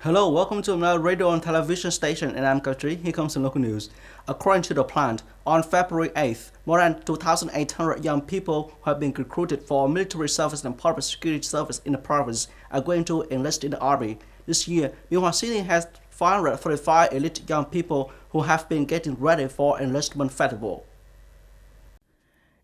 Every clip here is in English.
Hello, welcome to another radio and television station, and I'm Katri. Here comes some local news. According to the plant, on February 8th, more than 2,800 young people who have been recruited for military service and public security service in the province are going to enlist in the army. This year, Myanmar City has 535 elite young people who have been getting ready for enlistment festival.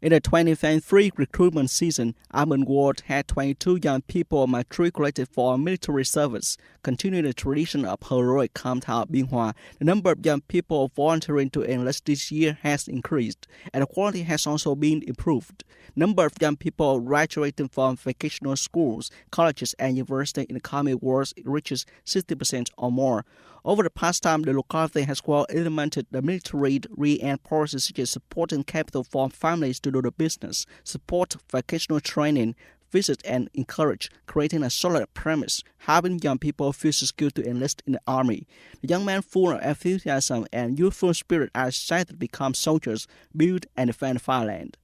In the 2023 recruitment season, Army Ward had 22 young people matriculated for military service, continuing the tradition of heroic hometown Binhua. The number of young people volunteering to enlist this year has increased, and the quality has also been improved. Number of young people graduating from vocational schools, colleges, and universities in the coming years reaches 60% or more. Over the past time, the locality has well implemented the military re-end policies such as supporting capital for families to do the business, support vocational training, visit and encourage, creating a solid premise, having young people feel secure to enlist in the army. The young men full of enthusiasm and youthful spirit are excited to become soldiers, build and defend Thailand.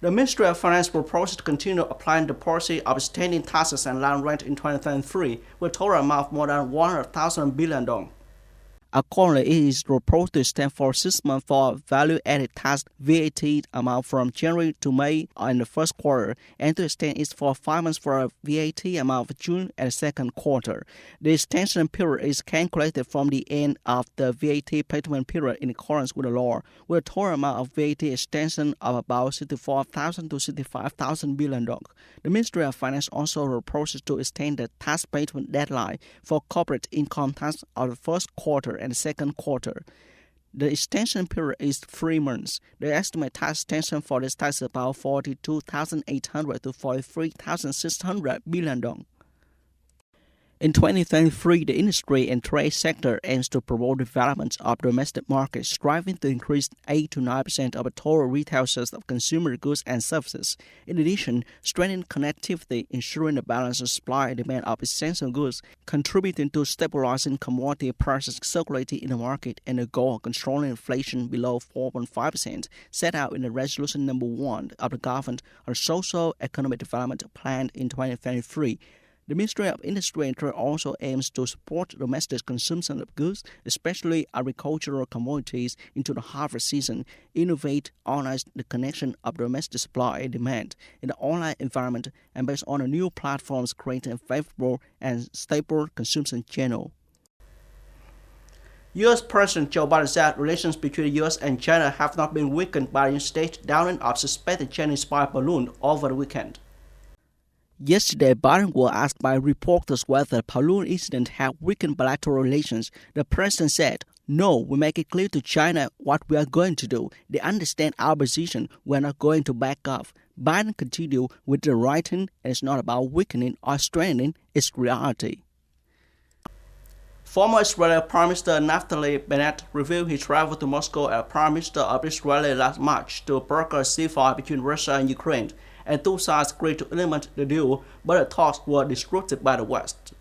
The Ministry of Finance proposes to continue applying the policy of extending taxes and land rent in 2023 with a total amount of more than 100,000 billion dong. Accordingly, it is proposed to extend for 6 months for value-added tax VAT amount from January to May in the first quarter, and to extend it for 5 months for a VAT amount of June and the second quarter. The extension period is calculated from the end of the VAT payment period in accordance with the law, with a total amount of VAT extension of about 64,000 to 65,000 billion dong. The Ministry of Finance also proposes to extend the tax payment deadline for corporate income tax of the first quarter and the second quarter. The extension period is 3 months. The estimated tax extension for this tax is about 42,800 to 43,600 billion dong. In 2023, the industry and trade sector aims to promote development of domestic markets, striving to increase 8 to 9% of the total retail sales of consumer goods and services. In addition, strengthening connectivity, ensuring the balance of supply and demand of essential goods, contributing to stabilizing commodity prices circulating in the market, and the goal of controlling inflation below 4.5%, set out in the Resolution Number 1 of the Government on Social Economic Development Plan in 2023. The Ministry of Industry and Trade also aims to support domestic consumption of goods, especially agricultural commodities, into the harvest season, innovate, organize the connection of domestic supply and demand in the online environment, and based on the new platforms creating a favorable and stable consumption channel. U.S. President Joe Biden said relations between the U.S. and China have not been weakened by the state downing of suspected Chinese spy balloon over the weekend. Yesterday, Biden was asked by reporters whether the balloon incident had weakened bilateral relations. The president said, "No, we make it clear to China what we are going to do. They understand our position. We are not going to back off." Biden continued with the writing, and it's not about weakening or strengthening, it's reality. Former Israeli Prime Minister Naftali Bennett revealed his travel to Moscow as Prime Minister of Israel last March to broker a ceasefire between Russia and Ukraine, and two sides agreed to implement the deal, but the talks were disrupted by the West.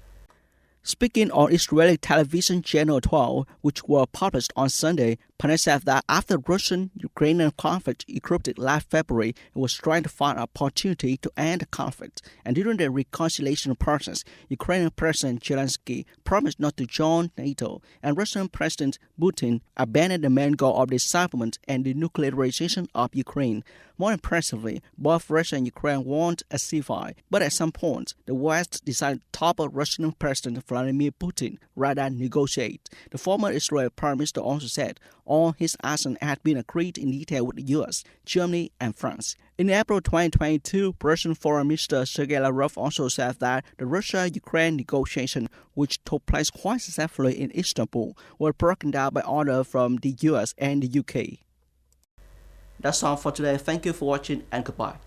Speaking on Israeli television Channel 12, which were published on Sunday, Bennett said that after Russian-Ukrainian conflict erupted last February, it was trying to find an opportunity to end the conflict. And during the reconciliation process, Ukrainian President Zelensky promised not to join NATO, and Russian President Putin abandoned the main goal of disarmament and the nuclearization of Ukraine. More impressively, both Russia and Ukraine want a ceasefire, but at some point, the West decided to topple Russian President Vladimir Putin rather than negotiate. The former Israeli Prime Minister also said all his actions had been agreed in detail with the U.S., Germany, and France. In April 2022, Russian Foreign Minister Sergei Lavrov also said that the Russia-Ukraine negotiation, which took place quite successfully in Istanbul, were broken down by order from the U.S. and the UK. That's all for today. Thank you for watching and goodbye.